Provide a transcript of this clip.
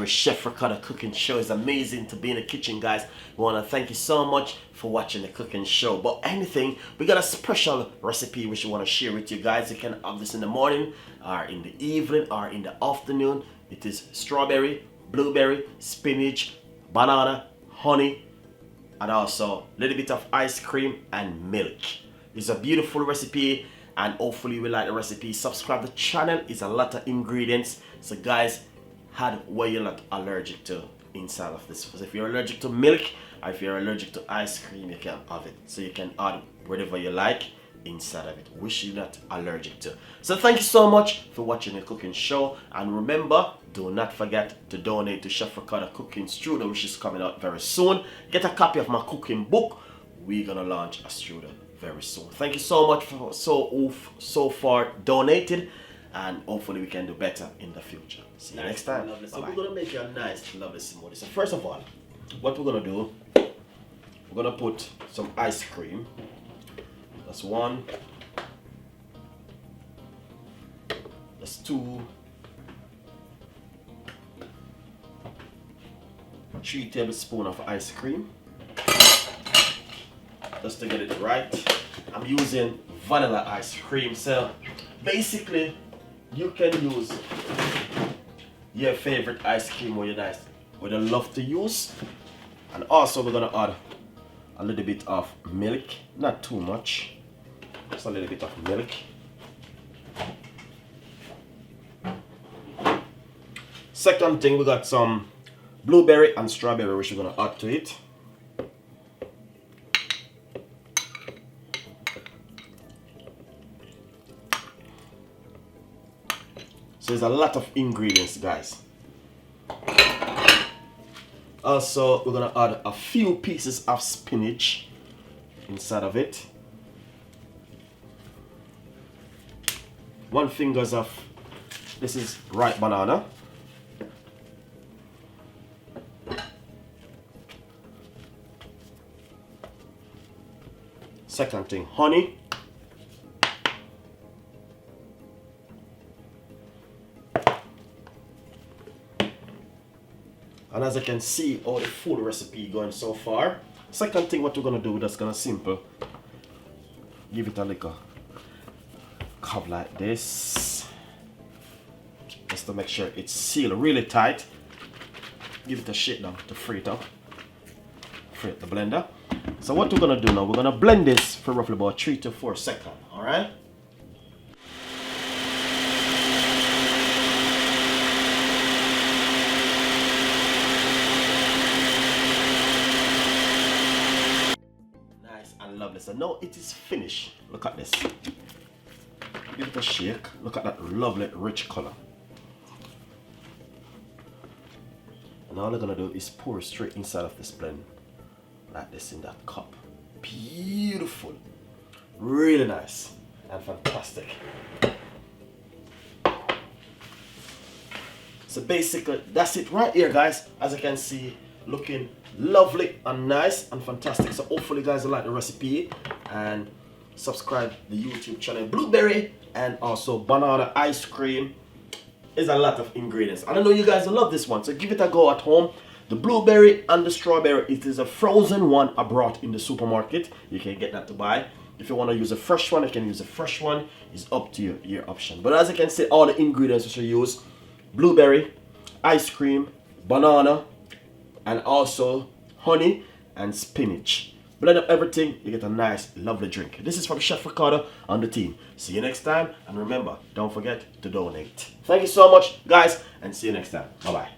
Chef Ricardo cooking show. It's amazing to be in the kitchen, guys. We want to thank you so much for watching the cooking show. But anything, we got a special recipe which we want to share with you guys. You can have this in the morning or in the evening or in the afternoon. It is strawberry, blueberry, spinach, banana, honey, and also a little bit of ice cream and milk. It's a beautiful recipe, and hopefully you will like the recipe. Subscribe to the channel. It's a lot of ingredients, so guys, add what you're not allergic to inside of this. So if you're allergic to milk or if you're allergic to ice cream, you can have it. So you can add whatever you like inside of it, which you're not allergic to. So thank you so much for watching the cooking show, and remember, do not forget to donate to Chef Ricardo Cooking Studio, which is coming out very soon. Get a copy of my cooking book. We're gonna launch a studio very soon. Thank you so much for so far donated, and hopefully we can do better in the future. See you next time. So we're gonna make you a nice lovely smoothie. So first of all, what we're gonna do, we're gonna put some ice cream. That's 1, that's 2, 3 tablespoons of ice cream, just to get it right. I'm using vanilla ice cream, so basically you can use your favorite ice cream or your nice what you love to use. And also we're gonna add a little bit of milk, not too much, just a little bit of milk. Second thing, we got some blueberry and strawberry which we're gonna add to it. So there's a lot of ingredients, guys. Also, we're gonna add a few pieces of spinach inside of it. 1 finger of, this is ripe banana. Second thing, honey. And as you can see, all the full recipe going so far. Second thing, what we're gonna do, we're just gonna simple give it a little cup like this, just to make sure it's sealed really tight. Give it a shake down to free it up, free up the blender. So what we're gonna do now, we're gonna blend this for roughly about 3 to 4 seconds. All right. Lovely. So now it is finished. Look at this. Give it a shake. Look at that lovely rich color. And all I'm gonna do is pour straight inside of this blend like this in that cup. Beautiful, really nice and fantastic. So basically that's it right here, guys. As you can see, looking lovely and nice and fantastic. So hopefully guys will like the recipe, and subscribe the YouTube channel. Blueberry and also banana ice cream is a lot of ingredients, and I know you guys will love this one, so give it a go at home. The blueberry and the strawberry, it is a frozen one I brought in the supermarket. You can get that to buy. If you want to use a fresh one, you can use a fresh one. It's up to you, your option. But as you can see, all the ingredients which I use: blueberry, ice cream, banana, and also honey and spinach. Blend up everything, you get a nice, lovely drink. This is from Chef Ricardo and the team. See you next time, and remember, don't forget to donate. Thank you so much, guys, and see you next time. Bye-bye.